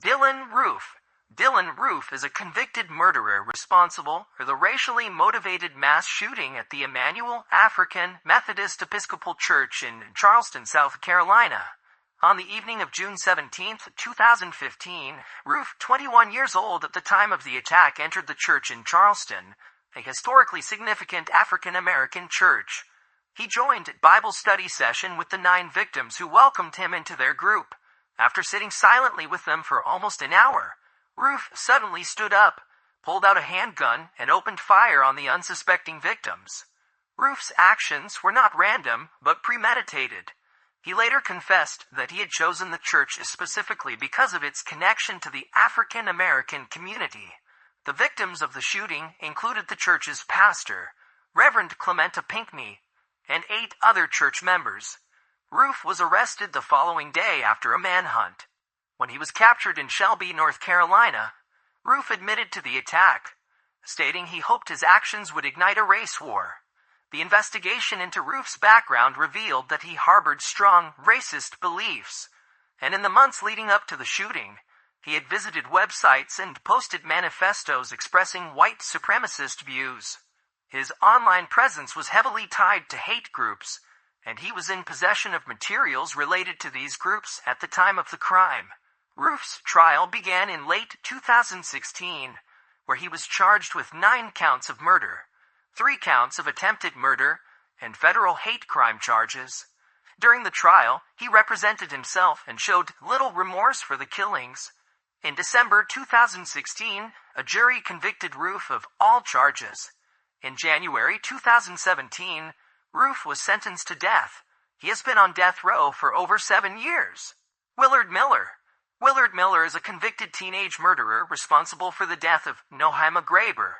Dylan Roof. Dylan Roof is a convicted murderer responsible for the racially motivated mass shooting at the Emmanuel African Methodist Episcopal Church in Charleston, South Carolina. On the evening of June 17, 2015, Roof, 21 years old at the time of the attack, entered the church in Charleston, a historically significant African-American church. He joined a Bible study session with the 9 victims who welcomed him into their group. After sitting silently with them for almost an hour, Roof suddenly stood up, pulled out a handgun, and opened fire on the unsuspecting victims. Roof's actions were not random, but premeditated. He later confessed that he had chosen the church specifically because of its connection to the African American community. The victims of the shooting included the church's pastor, Reverend Clementa Pinckney, and 8 other church members. Roof was arrested the following day after a manhunt. When he was captured in Shelby, North Carolina, Roof admitted to the attack, stating he hoped his actions would ignite a race war. The investigation into Roof's background revealed that he harbored strong racist beliefs, and in the months leading up to the shooting, he had visited websites and posted manifestos expressing white supremacist views. His online presence was heavily tied to hate groups, and he was in possession of materials related to these groups at the time of the crime. Roof's trial began in late 2016, where he was charged with 9 counts of murder, 3 counts of attempted murder, and federal hate crime charges. During the trial, he represented himself and showed little remorse for the killings. In December 2016, a jury convicted Roof of all charges. In January 2017, Roof was sentenced to death. He has been on death row for over 7 years. Willard Miller. Willard Miller is a convicted teenage murderer responsible for the death of Nohima Graber,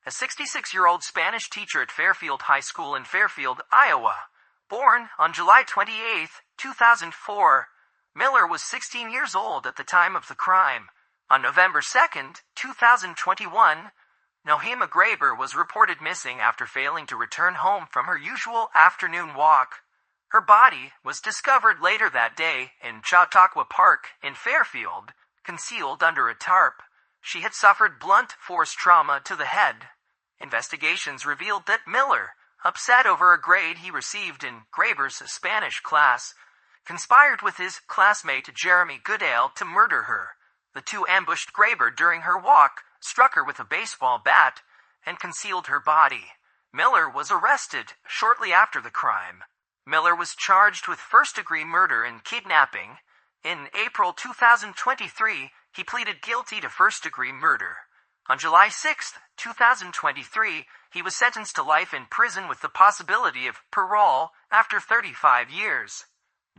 a 66-year-old Spanish teacher at Fairfield High School in Fairfield, Iowa. Born on July 28, 2004, Miller was 16 years old at the time of the crime. On November 2, 2021, Nohima Graber was reported missing after failing to return home from her usual afternoon walk. Her body was discovered later that day in Chautauqua Park in Fairfield, concealed under a tarp. She had suffered blunt force trauma to the head. Investigations revealed that Miller, upset over a grade he received in Graber's Spanish class, conspired with his classmate Jeremy Goodale to murder her. The 2 ambushed Graber during her walk, struck her with a baseball bat, and concealed her body. Miller was arrested shortly after the crime. Miller was charged with first-degree murder and kidnapping. In April 2023, he pleaded guilty to first-degree murder. On July 6, 2023, he was sentenced to life in prison with the possibility of parole after 35 years.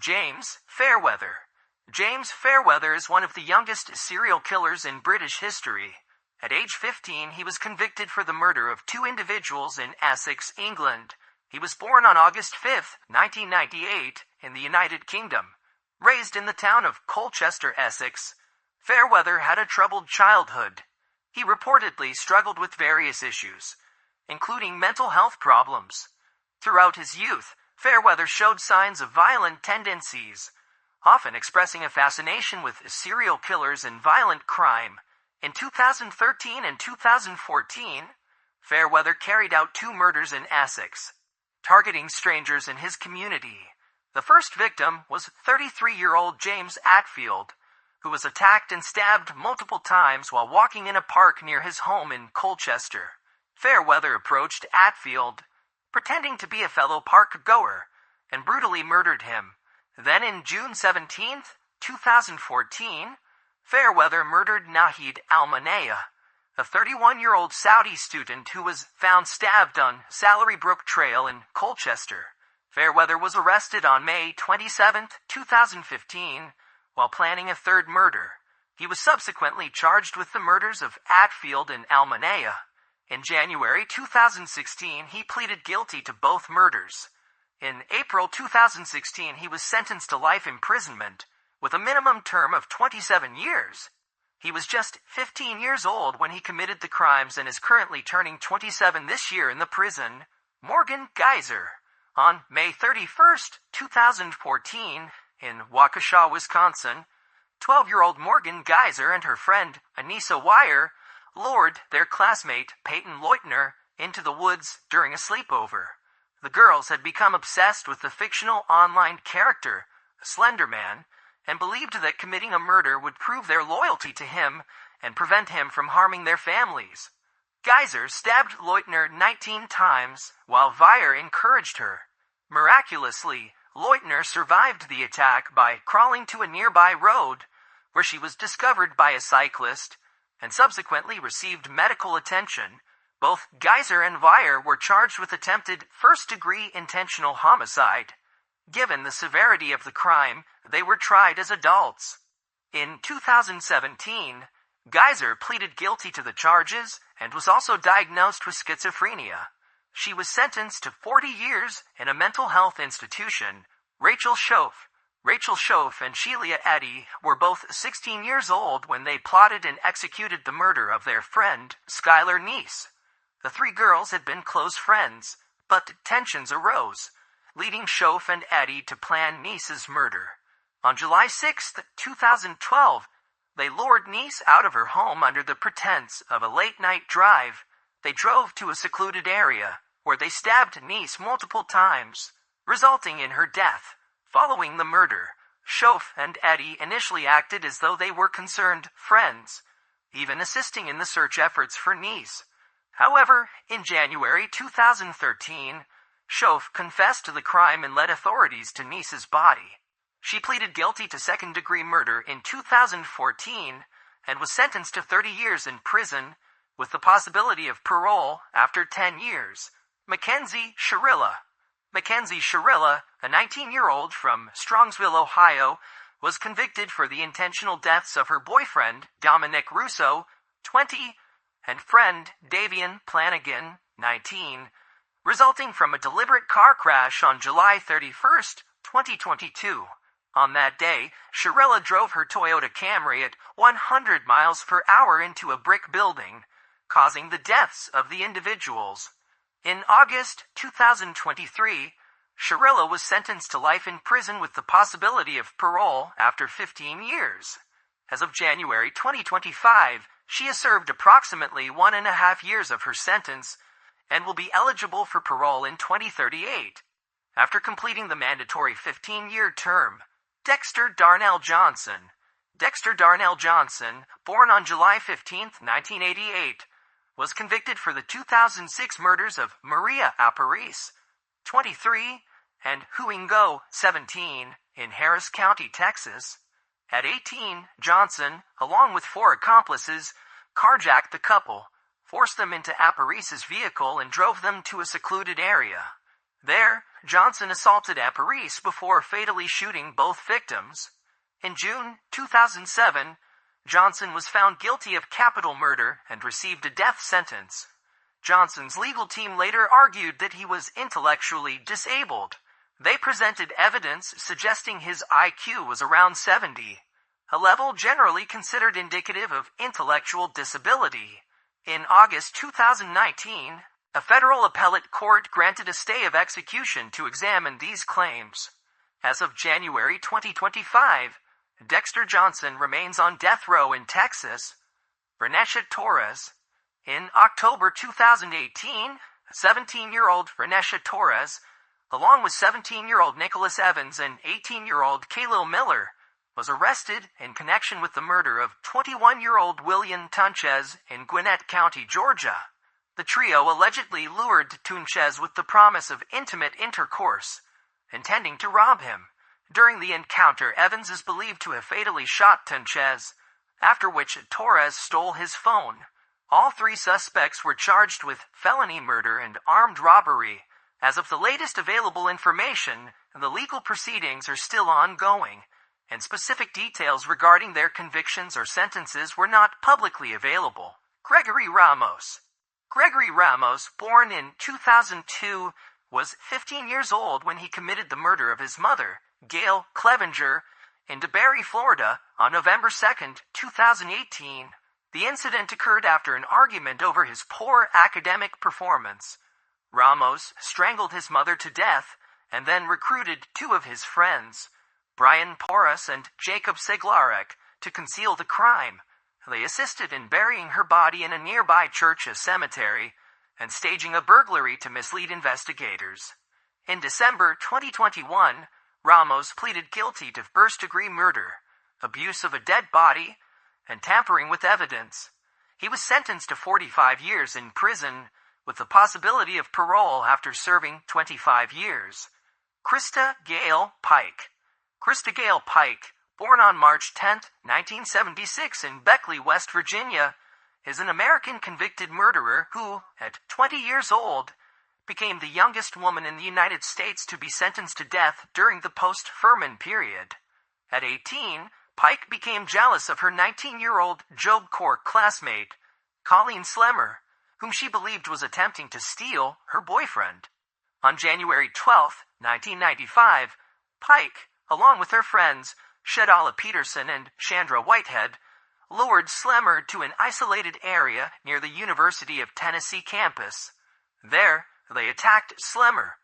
James Fairweather. James Fairweather is one of the youngest serial killers in British history. At age 15, he was convicted for the murder of 2 individuals in Essex, England. He was born on August 5, 1998, in the United Kingdom. Raised in the town of Colchester, Essex, Fairweather had a troubled childhood. He reportedly struggled with various issues, including mental health problems. Throughout his youth, Fairweather showed signs of violent tendencies, often expressing a fascination with serial killers and violent crime. In 2013 and 2014, Fairweather carried out 2 murders in Essex, targeting strangers in his community. The first victim was 33-year-old James Atfield, who was attacked and stabbed multiple times while walking in a park near his home in Colchester. Fairweather approached Atfield, pretending to be a fellow park-goer, and brutally murdered him. Then in June 17, 2014, Fairweather murdered Nahid Al-Manaya, a 31-year-old Saudi student who was found stabbed on Salary Brook Trail in Colchester. Fairweather was arrested on May 27, 2015, while planning a 3rd murder. He was subsequently charged with the murders of Atfield and Al-Manaya. In January 2016, he pleaded guilty to both murders. In April 2016, he was sentenced to life imprisonment, with a minimum term of 27 years. He was just 15 years old when he committed the crimes and is currently turning 27 this year in the prison. Morgan Geyser. On May 31, 2014, in Waukesha, Wisconsin, 12-year-old Morgan Geyser and her friend, Anissa Wire, lured their classmate, Peyton Leutner, into the woods during a sleepover. The girls had become obsessed with the fictional online character, Slender Man, and believed that committing a murder would prove their loyalty to him and prevent him from harming their families. Geyser stabbed Leutner 19 times, while Wire encouraged her. Miraculously, Leutner survived the attack by crawling to a nearby road, where she was discovered by a cyclist and subsequently received medical attention. Both Geyser and Wire were charged with attempted first-degree intentional homicide. Given the severity of the crime, they were tried as adults. In 2017, Geyser pleaded guilty to the charges and was also diagnosed with schizophrenia. She was sentenced to 40 years in a mental health institution. Rachel Schoaf and Sheila Eddy were both 16 years old when they plotted and executed the murder of their friend, Skylar Neese. The three girls had been close friends, but tensions arose, leading Schoaf and Eddy to plan Neese's murder. On July 6, 2012, they lured Neese out of her home under the pretense of a late-night drive. They drove to a secluded area, where they stabbed Neese multiple times, resulting in her death. Following the murder, Schoaf and Eddy initially acted as though they were concerned friends, even assisting in the search efforts for Neese. However, in January 2013, Schoaf confessed to the crime and led authorities to Neese's body. She pleaded guilty to second-degree murder in 2014 and was sentenced to 30 years in prison, with the possibility of parole after 10 years. Mackenzie Shirilla, a 19-year-old from Strongsville, Ohio, was convicted for the intentional deaths of her boyfriend, Dominic Russo, 20, and friend, Davian Flanagan, 19, resulting from a deliberate car crash on July 31, 2022. On that day, Shirilla drove her Toyota Camry at 100 miles per hour into a brick building, causing the deaths of the individuals. In August 2023, Shirilla was sentenced to life in prison with the possibility of parole after 15 years. As of January 2025, she has served approximately 1.5 years of her sentence and will be eligible for parole in 2038. After completing the mandatory 15-year term, Dexter Darnell Johnson, born on July 15, 1988, was convicted for the 2006 murders of Maria Aparice, 23, and Huing Go, 17, in Harris County, Texas. At 18, Johnson, along with 4 accomplices, carjacked the couple, forced them into Aparice's vehicle, and drove them to a secluded area. There, Johnson assaulted Aparice before fatally shooting both victims. In June 2007, Johnson was found guilty of capital murder and received a death sentence. Johnson's legal team later argued that he was intellectually disabled. They presented evidence suggesting his IQ was around 70, a level generally considered indicative of intellectual disability. In August 2019, a federal appellate court granted a stay of execution to examine these claims. As of January 2025, Dexter Johnson remains on death row in Texas. Renesha Torres. In October 2018, 17-year-old Renesha Torres, along with 17-year-old Nicholas Evans and 18-year-old Khalil Miller, was arrested in connection with the murder of 21-year-old William Tunchez in Gwinnett County, Georgia. The trio allegedly lured Tunchez with the promise of intimate intercourse, intending to rob him. During the encounter, Evans is believed to have fatally shot Tunchez, after which Torres stole his phone. All 3 suspects were charged with felony murder and armed robbery. As of the latest available information, the legal proceedings are still ongoing, and specific details regarding their convictions or sentences were not publicly available. Gregory Ramos, born in 2002, was 15 years old when he committed the murder of his mother, Gail Clevenger, in DeBary, Florida, on November 2, 2018. The incident occurred after an argument over his poor academic performance. Ramos strangled his mother to death and then recruited 2 of his friends, Brian Porras and Jacob Seglarek, To conceal the crime, they assisted in burying her body in a nearby church or cemetery and staging a burglary to mislead investigators. In December 2021, Ramos pleaded guilty to first-degree murder, abuse of a dead body, and tampering with evidence. He was sentenced to 45 years in prison, with the possibility of parole after serving 25 years. Krista Gale Pike. Krista Gale Pike, born on March 10, 1976 in Beckley, West Virginia, is an American convicted murderer who, at 20 years old, became the youngest woman in the United States to be sentenced to death during the post-Furman period. At 18, Pike became jealous of her 19-year-old Job Corps classmate, Colleen Slemmer, whom she believed was attempting to steal her boyfriend. On January 12, 1995, Pike, along with her friends Shadala Peterson and Chandra Whitehead, lured Slemmer to an isolated area near the University of Tennessee campus. There, they attacked Slemmer,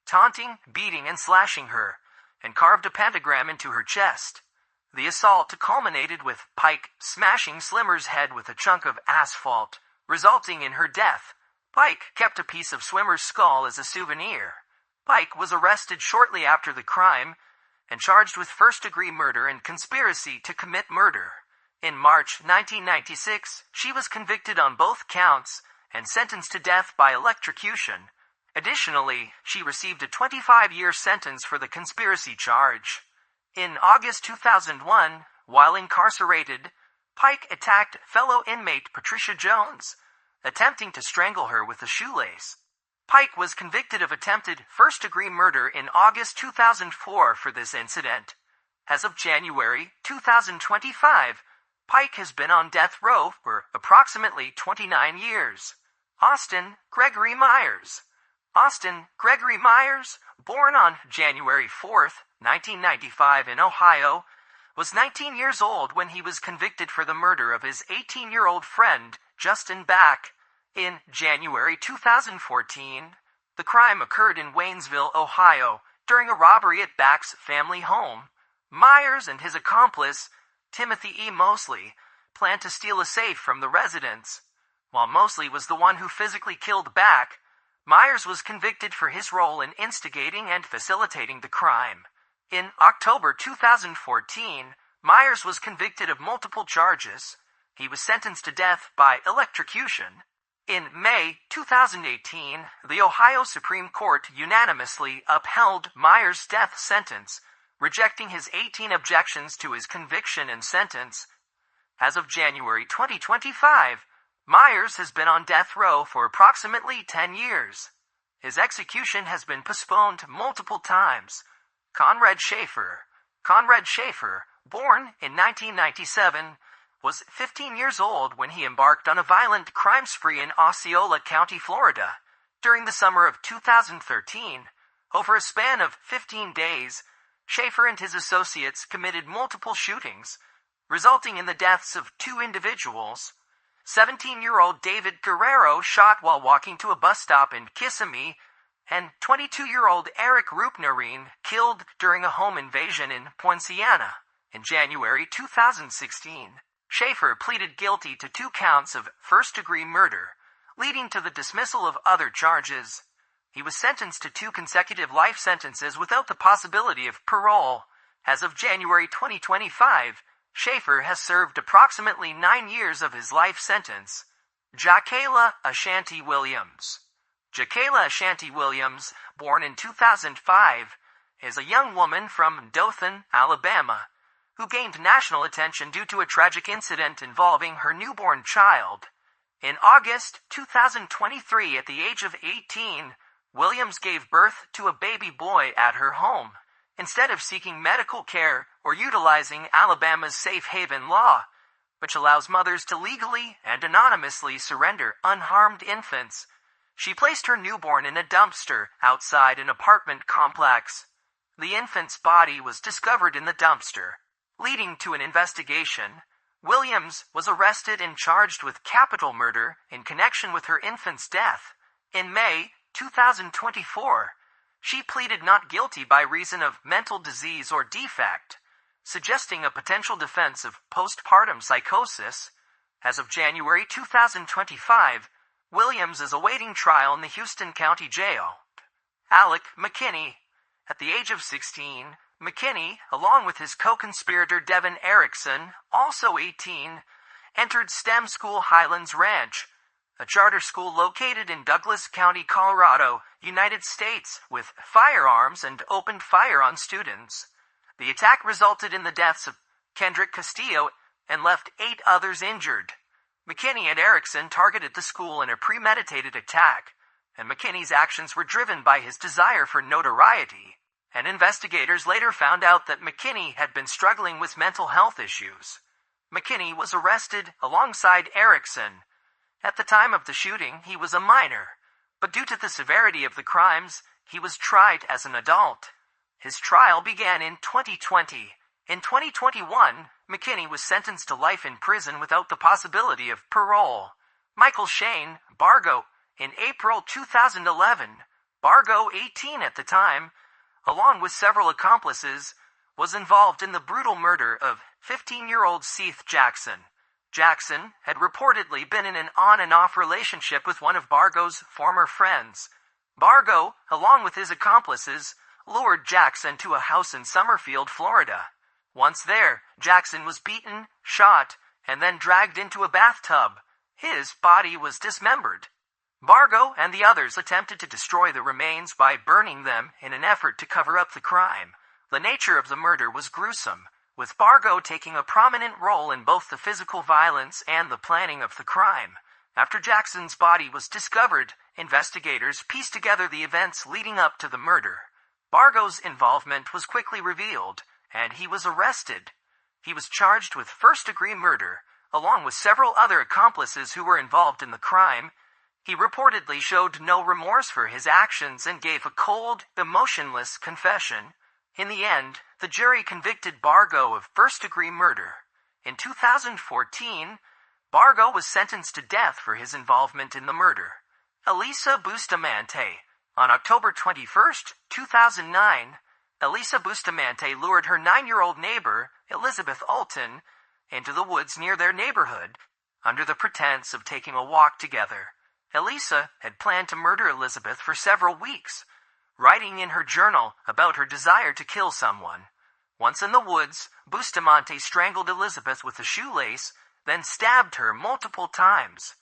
taunting, beating, and slashing her, and carved a pentagram into her chest. The assault culminated with Pike smashing Slemmer's head with a chunk of asphalt, resulting in her death. Pike kept a piece of Slemmer's skull as a souvenir. Pike was arrested shortly after the crime and charged with first-degree murder and conspiracy to commit murder. In March 1996, she was convicted on both counts and sentenced to death by electrocution. Additionally, she received a 25-year sentence for the conspiracy charge. In August 2001, while incarcerated, Pike attacked fellow inmate Patricia Jones, attempting to strangle her with a shoelace. Pike was convicted of attempted first-degree murder in August 2004 for this incident. As of January 2025, Pike has been on death row for approximately 29 years. Austin Gregory Myers. Austin Gregory Myers, born on January 4, 1995 in Ohio, was 19 years old when he was convicted for the murder of his 18-year-old friend, Justin Back. In January 2014, the crime occurred in Waynesville, Ohio, during a robbery at Back's family home. Myers and his accomplice, Timothy E. Mosley, planned to steal a safe from the residence. While Mosley was the one who physically killed Back, Myers was convicted for his role in instigating and facilitating the crime. In October 2014, Myers was convicted of multiple charges. He was sentenced to death by electrocution. In May 2018, the Ohio Supreme Court unanimously upheld Myers' death sentence, rejecting his 18 objections to his conviction and sentence. As of January 2025, Myers has been on death row for approximately 10 years. His execution has been postponed multiple times. Conrad Schaefer, born in 1997, was 15 years old when he embarked on a violent crime spree in Osceola County, Florida. During the summer of 2013, over a span of 15 days, Schaefer and his associates committed multiple shootings, resulting in the deaths of 2 individuals. 17-year-old David Guerrero shot while walking to a bus stop in Kissimmee, and 22-year-old Eric Rupnarine killed during a home invasion in Poinciana. In January 2016, Schaefer pleaded guilty to 2 counts of first-degree murder, leading to the dismissal of other charges. He was sentenced to 2 consecutive life sentences without the possibility of parole. As of January 2025, Schaefer has served approximately 9 years of his life sentence. Jakayla Ashanti Williams. Jakayla Ashanti Williams, born in 2005, is a young woman from Dothan, Alabama, who gained national attention due to a tragic incident involving her newborn child. In August 2023, at the age of 18, Williams gave birth to a baby boy at her home, instead of seeking medical care or utilizing Alabama's safe haven law, which allows mothers to legally and anonymously surrender unharmed infants. She placed her newborn in a dumpster outside an apartment complex. The infant's body was discovered in the dumpster. Leading to an investigation, Williams was arrested and charged with capital murder in connection with her infant's death. In May 2024, she pleaded not guilty by reason of mental disease or defect. suggesting a potential defense of postpartum psychosis. As of January 2025, Williams is awaiting trial in the Houston County Jail. Alec McKinney. At the age of 16, McKinney, along with his co-conspirator Devin Erickson, also 18, entered STEM school Highlands Ranch, a charter school located in Douglas County, Colorado, United States, with firearms and opened fire on students. The attack resulted in the deaths of Kendrick Castillo and left 8 others injured. McKinney and Erickson targeted the school in a premeditated attack, and McKinney's actions were driven by his desire for notoriety. And investigators later found out that McKinney had been struggling with mental health issues. McKinney was arrested alongside Erickson. At the time of the shooting, he was a minor, but due to the severity of the crimes, he was tried as an adult. His trial began in 2020. In 2021, McKinney was sentenced to life in prison without the possibility of parole. Michael Shane, Bargo, in April 2011, Bargo, 18 at the time, along with several accomplices, was involved in the brutal murder of 15-year-old Seth Jackson. Jackson had reportedly been in an on and off relationship with one of Bargo's former friends. Bargo, along with his accomplices, lured Jackson to a house in Summerfield, Florida. Once there, Jackson was beaten, shot, and then dragged into a bathtub. His body was dismembered. Bargo and the others attempted to destroy the remains by burning them in an effort to cover up the crime. The nature of the murder was gruesome, with Bargo taking a prominent role in both the physical violence and the planning of the crime. After Jackson's body was discovered, investigators pieced together the events leading up to the murder. Bargo's involvement was quickly revealed, and he was arrested. He was charged with first-degree murder, along with several other accomplices who were involved in the crime. He reportedly showed no remorse for his actions and gave a cold, emotionless confession. In the end, the jury convicted Bargo of first-degree murder. In 2014, Bargo was sentenced to death for his involvement in the murder. Elisa Bustamante. On October 21, 2009, Elisa Bustamante lured her 9-year-old neighbor, Elizabeth Alton, into the woods near their neighborhood, under the pretense of taking a walk together. Elisa had planned to murder Elizabeth for several weeks, writing in her journal about her desire to kill someone. Once in the woods, Bustamante strangled Elizabeth with a shoelace, then stabbed her multiple times.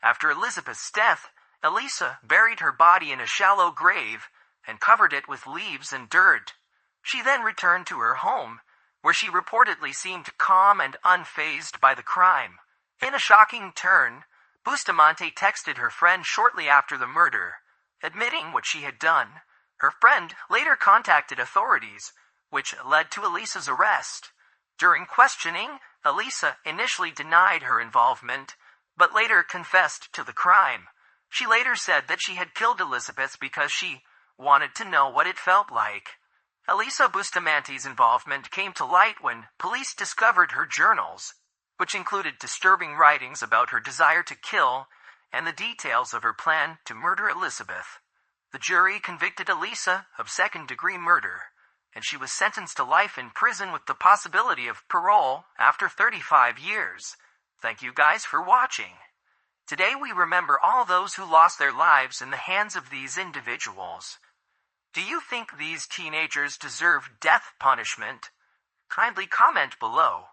After Elizabeth's death, Elisa buried her body in a shallow grave and covered it with leaves and dirt. She then returned to her home, where she reportedly seemed calm and unfazed by the crime. In a shocking turn, Bustamante texted her friend shortly after the murder, admitting what she had done. Her friend later contacted authorities, which led to Elisa's arrest. During questioning, Elisa initially denied her involvement, but later confessed to the crime. She later said that she had killed Elizabeth because she wanted to know what it felt like. Elisa Bustamante's involvement came to light when police discovered her journals, which included disturbing writings about her desire to kill and the details of her plan to murder Elizabeth. The jury convicted Elisa of second-degree murder, and she was sentenced to life in prison with the possibility of parole after 35 years. Thank you guys for watching. Today we remember all those who lost their lives in the hands of these individuals. Do you think these teenagers deserve death punishment? Kindly comment below.